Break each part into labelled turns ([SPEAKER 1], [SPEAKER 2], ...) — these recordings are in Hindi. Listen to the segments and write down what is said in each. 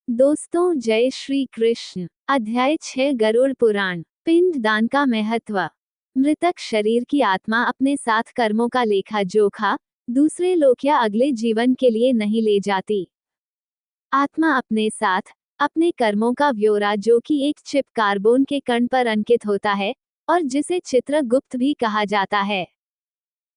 [SPEAKER 1] दोस्तों जय श्री कृष्ण। अध्याय 6 गरुड़ पुराण। पिंड दान का महत्व। मृतक शरीर की आत्मा अपने साथ कर्मों का लेखा जोखा दूसरे लोक या अगले जीवन के लिए नहीं ले जाती। आत्मा अपने साथ अपने कर्मों का ब्यौरा, जो कि एक चिप कार्बन के कण पर अंकित होता है और जिसे चित्रगुप्त भी कहा जाता है।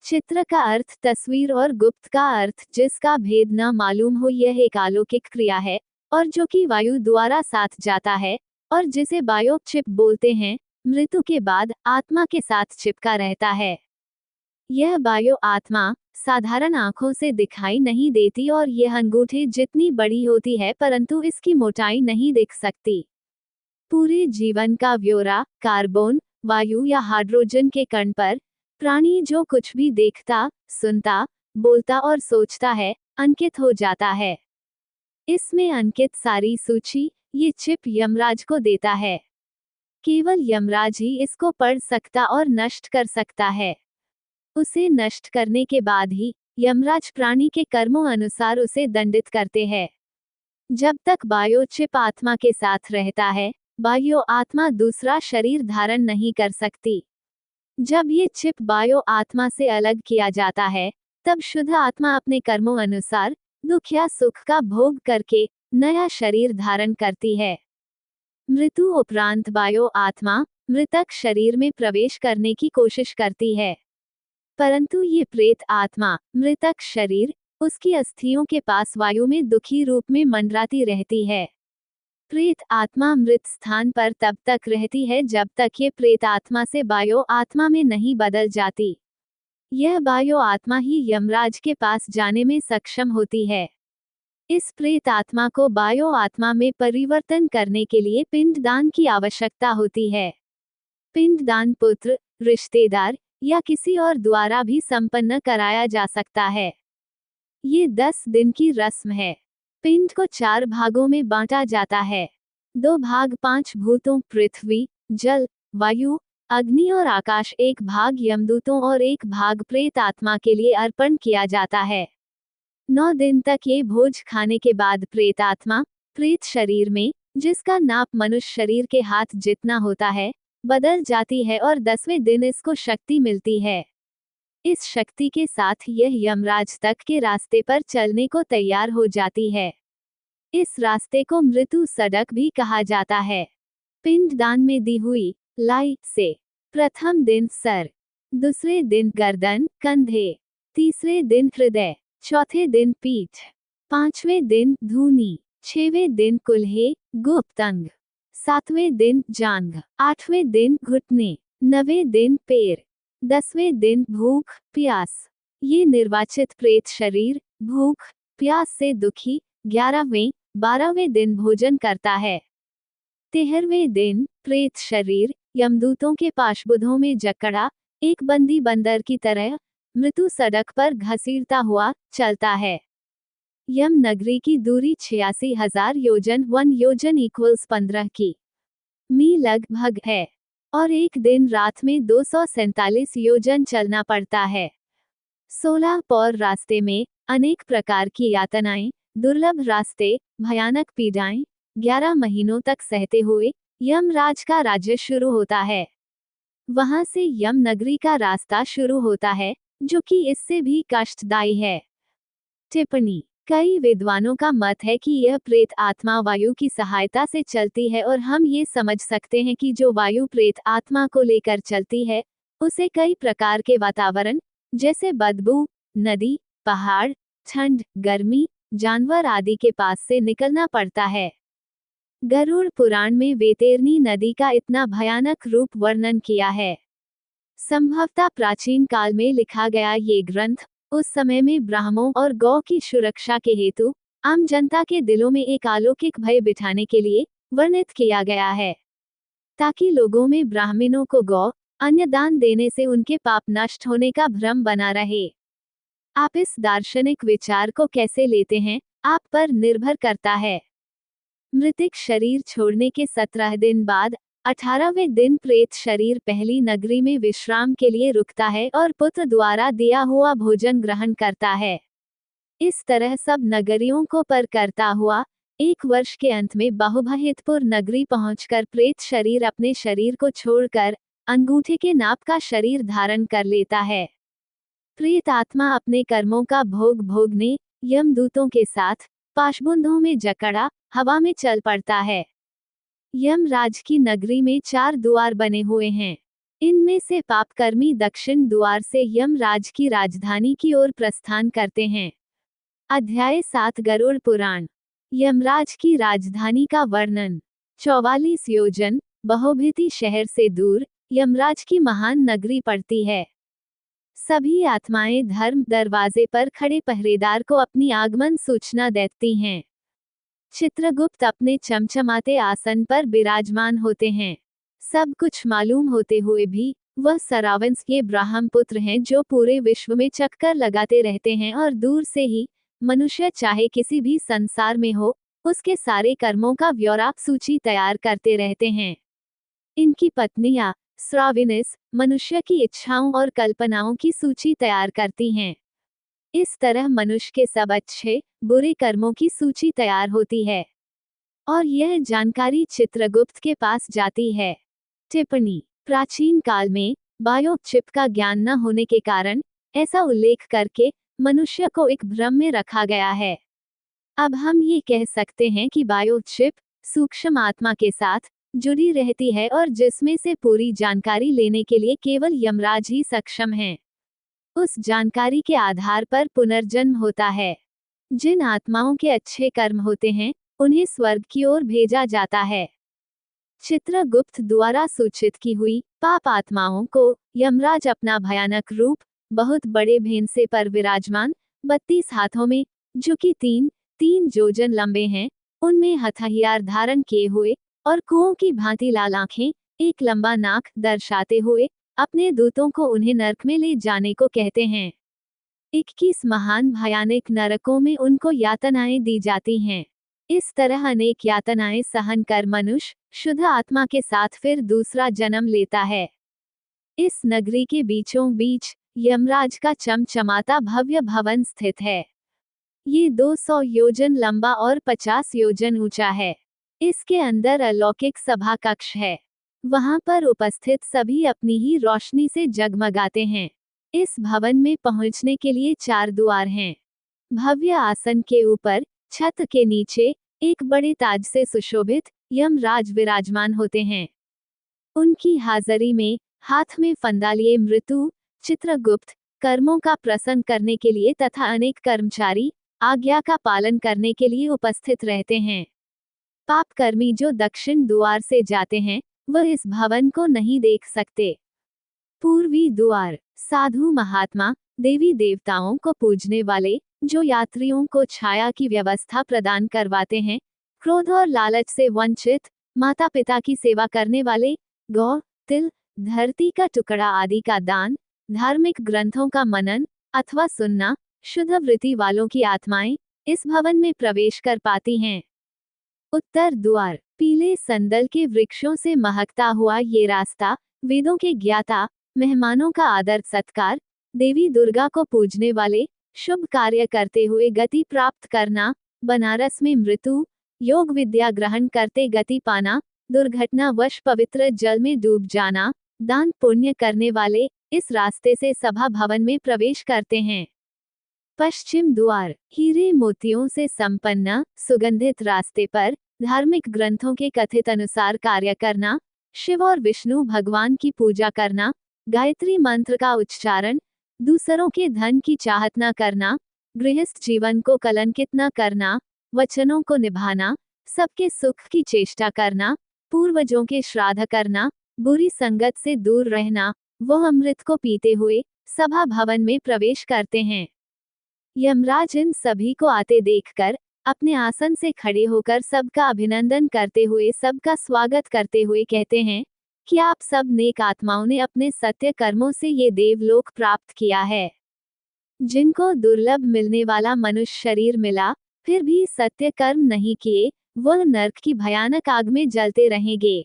[SPEAKER 1] चित्र का अर्थ तस्वीर और गुप्त का अर्थ जिसका भेद न मालूम हो। यह एक अलौकिक क्रिया है और जो कि वायु द्वारा साथ जाता है और जिसे बायो चिप बोलते हैं। मृत्यु के बाद आत्मा के साथ चिपका रहता है। यह बायो आत्मा साधारण आंखों से दिखाई नहीं देती और यह अंगूठे जितनी बड़ी होती है, परंतु इसकी मोटाई नहीं दिख सकती। पूरे जीवन का ब्यौरा कार्बन, वायु या हाइड्रोजन के कण पर प्राणी जो कुछ भी देखता, सुनता, बोलता और सोचता है, अंकित हो जाता है। इसमें अंकित सारी सूची ये चिप यमराज को देता है। केवल यमराज ही इसको पढ़ सकता और नष्ट कर सकता है। उसे नष्ट करने के बाद ही यमराज प्राणी के कर्मों अनुसार उसे दंडित करते हैं। जब तक बायो चिप आत्मा के साथ रहता है, बायो आत्मा दूसरा शरीर धारण नहीं कर सकती। जब ये चिप बायो आत्मा से अलग किया जाता है, तब शुद्ध आत्मा अपने कर्मों अनुसार दुख या सुख का भोग करके नया शरीर धारण करती है। मृत्यु उपरांत बायो आत्मा मृतक शरीर में प्रवेश करने की कोशिश करती है, परंतु ये प्रेत आत्मा मृतक शरीर उसकी अस्थियों के पास वायु में दुखी रूप में मंडराती रहती है। प्रेत आत्मा मृत स्थान पर तब तक रहती है जब तक ये प्रेत आत्मा से बायो आत्मा में नहीं बदल जाती। यह बायो आत्मा ही यमराज के पास जाने में सक्षम होती है। इस प्रेत आत्मा को बायो आत्मा में परिवर्तन करने के लिए पिंडदान की आवश्यकता होती है। पिंडदान पुत्र, रिश्तेदार या किसी और द्वारा भी संपन्न कराया जा सकता है। ये 10 दिन की रस्म है। पिंड को 4 भागों में बांटा जाता है। 2 भाग 5 भूतों पृथ्वी, जल, वायु, अग्नि और आकाश, 1 भाग यमदूतों और 1 भाग प्रेत आत्मा के लिए अर्पण किया जाता है। 9 दिन तक ये भोज खाने के बाद प्रेत आत्मा प्रेत शरीर में, जिसका नाप मनुष्य शरीर के हाथ जितना होता है, बदल जाती है और 10वें दिन इसको शक्ति मिलती है। इस शक्ति के साथ यह यमराज तक के रास्ते पर चलने को तैयार हो जाती है। इस रास्ते को मृत्यु सड़क भी कहा जाता है। पिंडदान में दी हुई लाई से प्रथम दिन सर, दूसरे दिन गर्दन कंधे, तीसरे दिन हृदय, चौथे दिन पीठ, 5वें दिन धूनी, 6वें दिन कुल्हे गुप्त अंग, 7वें दिन जांघ, 8वें दिन घुटने, 9वें दिन पैर, 10वें दिन भूख प्यास। ये निर्वाचित प्रेत शरीर भूख प्यास से दुखी 11वें 12वें दिन भोजन करता है। 13वें दिन प्रेत शरीर यमदूतों के पाशबुद्धों में जकड़ा एक बंदी बंदर की तरह मृत्यु सड़क पर घसीटता हुआ चलता है। यम नगरी की दूरी 86,000 योजन 1 योजन इक्वल्स 15 की मी लगभग है और एक दिन रात में 247 योजन चलना पड़ता है। 16 पौर रास्ते में अनेक प्रकार की यातनाएं, दुर्लभ रास्ते, भयानक पीड़ाएं 11 महीनों तक सहते हुए यमराज का राज्य शुरू होता है। वहां से यम नगरी का रास्ता शुरू होता है, जो कि इससे भी कष्टदायी है। टिप्पणी। कई विद्वानों का मत है कि यह प्रेत आत्मा वायु की सहायता से चलती है और हम ये समझ सकते हैं कि जो वायु प्रेत आत्मा को लेकर चलती है, उसे कई प्रकार के वातावरण जैसे बदबू, नदी, पहाड़, ठंड, गर्मी, जानवर आदि के पास से निकलना पड़ता है। गरुड़ पुराण में वैतरणी नदी का इतना भयानक रूप वर्णन किया है। संभवतः प्राचीन काल में लिखा गया ये ग्रंथ उस समय में ब्राह्मणों और गौ की सुरक्षा के हेतु आम जनता के दिलों में एक अलौकिक भय बिठाने के लिए वर्णित किया गया है, ताकि लोगों में ब्राह्मणों को गौ अन्य दान देने से उनके पाप नष्ट होने का भ्रम बना रहे। आप इस दार्शनिक विचार को कैसे लेते हैं, आप पर निर्भर करता है। मृतिक शरीर छोड़ने के 17 दिन बाद 18वें दिन प्रेत शरीर पहली नगरी में विश्राम के लिए रुकता है और पुत्र द्वारा दिया हुआ भोजन ग्रहण करता है। इस तरह सब नगरियों को पर करता हुआ एक वर्ष के अंत में बहुभहितपुर नगरी पहुंचकर प्रेत शरीर अपने शरीर को छोड़कर अंगूठे के नाप का शरीर धारण कर लेता है। प्रेत आत्मा अपने कर्मों का भोग भोगने यमदूतों के साथ पाशबुंदों में जकड़ा हवा में चल पड़ता है। यमराज की नगरी में 4 द्वार बने हुए हैं। इनमें से पापकर्मी दक्षिण द्वार से यमराज की राजधानी की ओर प्रस्थान करते हैं। अध्याय 7 गरुड़ पुराण। यमराज की राजधानी का वर्णन। 44 योजन बहुभीति शहर से दूर यमराज की महान नगरी पड़ती है। सभी आत्माएं धर्म दरवाजे पर खड़े पहरेदार को अपनी आगमन सूचना देती हैं। चित्रगुप्त अपने चमचमाते आसन पर विराजमान होते हैं। सब कुछ मालूम होते हुए भी वह सरावंश के ब्राह्मपुत्र हैं जो पूरे विश्व में चक्कर लगाते रहते हैं और दूर से ही मनुष्य चाहे किसी भी संसार में हो उसके सारे कर्मों का ब्यौरा सूची तैयार करते रहते हैं। इनकी पत्नियां श्राविनिस मनुष्य की इच्छाओं और कल्पनाओं की सूची तैयार करती हैं। इस तरह मनुष्य के सब अच्छे बुरे कर्मों की सूची तैयार होती है और यह जानकारी चित्रगुप्त के पास जाती है। टिप्पणी। प्राचीन काल में बायोचिप का ज्ञान न होने के कारण ऐसा उल्लेख करके मनुष्य को एक भ्रम में रखा गया है। अब हम ये कह सकते हैं कि बायोचिप सूक्ष्म आत्मा के साथ जुड़ी रहती है और जिसमें से पूरी जानकारी लेने के लिए केवल यमराज ही सक्षम हैं। उस जानकारी के आधार पर पुनर्जन्म होता है। जिन आत्माओं के अच्छे कर्म होते हैं उन्हें स्वर्ग की ओर भेजा जाता है। चित्रगुप्त द्वारा सूचित की हुई पाप आत्माओं को यमराज अपना भयानक रूप बहुत बड़े भेंसे पर विराजमान 32 हाथों में जो कि 3 जोजन लंबे हैं उनमें हथियार धारण किए हुए और कुओं की भांति लाल आंखें एक लंबा नाक दर्शाते हुए अपने दूतों को उन्हें नरक में ले जाने को कहते हैं। 21 महान भयानक नरकों में उनको यातनाएं दी जाती हैं। इस तरह अनेक यातनाएं सहन कर मनुष्य शुद्ध आत्मा के साथ फिर दूसरा जन्म लेता है। इस नगरी के बीचों बीच यमराज का चमचमाता भव्य भवन स्थित है। ये 200 योजन लंबा और 50 योजन ऊंचा है। इसके अंदर अलौकिक सभा कक्ष है। वहां पर उपस्थित सभी अपनी ही रोशनी से जगमगाते हैं। इस भवन में पहुंचने के लिए 4 द्वार हैं। भव्य आसन के ऊपर छत के नीचे एक बड़े ताज से सुशोभित यमराज विराजमान होते हैं। उनकी हाजिरी में हाथ में फंदा लिए मृत्यु चित्रगुप्त कर्मों का प्रसन्न करने के लिए तथा अनेक कर्मचारी आज्ञा का पालन करने के लिए उपस्थित रहते हैं। पापकर्मी जो दक्षिण द्वार से जाते हैं वह इस भवन को नहीं देख सकते। पूर्वी द्वार साधु महात्मा देवी देवताओं को पूजने वाले जो यात्रियों को छाया की व्यवस्था प्रदान करवाते हैं, क्रोध और लालच से वंचित माता पिता की सेवा करने वाले, गौ तिल धरती का टुकड़ा आदि का दान, धार्मिक ग्रंथों का मनन अथवा सुनना, शुद्ध वृत्ति वालों की आत्माएं इस भवन में प्रवेश कर पाती हैं। उत्तर द्वार पीले संदल के वृक्षों से महकता हुआ ये रास्ता वेदों के ज्ञाता मेहमानों का आदर सत्कार, देवी दुर्गा को पूजने वाले, शुभ कार्य करते हुए गति प्राप्त करना, बनारस में मृत्यु योग विद्या ग्रहण करते गति पाना, दुर्घटनावश पवित्र जल में डूब जाना, दान पुण्य करने वाले इस रास्ते से सभा भवन में प्रवेश करते हैं। पश्चिम द्वार हीरे मोतियों से संपन्न सुगंधित रास्ते पर धार्मिक ग्रंथों के कथित अनुसार कार्य करना, शिव और विष्णु भगवान की पूजा करना, गायत्री मंत्र का उच्चारण, दूसरों के धन की चाहत न करना, गृहस्थ जीवन को कलंकित न करना, वचनों को निभाना, सबके सुख की चेष्टा करना, पूर्वजों के श्राद्ध करना, बुरी संगत से दूर रहना, वो अमृत को पीते हुए सभा भवन में प्रवेश करते हैं। यमराज इन सभी को आते देखकर अपने आसन से खड़े होकर सबका अभिनंदन करते हुए सबका स्वागत करते हुए कहते हैं कि आप सब नेक आत्माओं ने अपने सत्य कर्मों से ये देवलोक प्राप्त किया है। जिनको दुर्लभ मिलने वाला मनुष्य शरीर मिला फिर भी सत्य कर्म नहीं किए वह नरक की भयानक आग में जलते रहेंगे।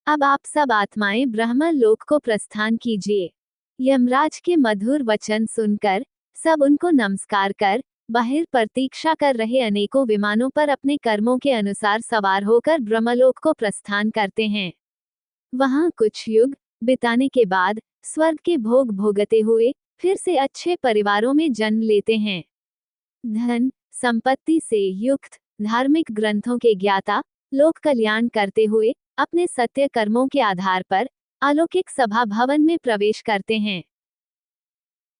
[SPEAKER 1] अब आप सब आत्माएं ब्रह्म लोक को प्रस्थान कीजिए। यमराज के मधुर वचन सुनकर सब उनको नमस्कार कर बाहर प्रतीक्षा कर रहे अनेकों विमानों पर अपने कर्मों के अनुसार सवार होकर ब्रह्मलोक को प्रस्थान करते हैं। वहां कुछ युग बिताने के बाद स्वर्ग के भोग भोगते हुए फिर से अच्छे परिवारों में जन्म लेते हैं। धन संपत्ति से युक्त धार्मिक ग्रंथों के ज्ञाता लोक कल्याण करते हुए अपने सत्य कर्मों के आधार पर अलौकिक सभा भवन में प्रवेश करते हैं।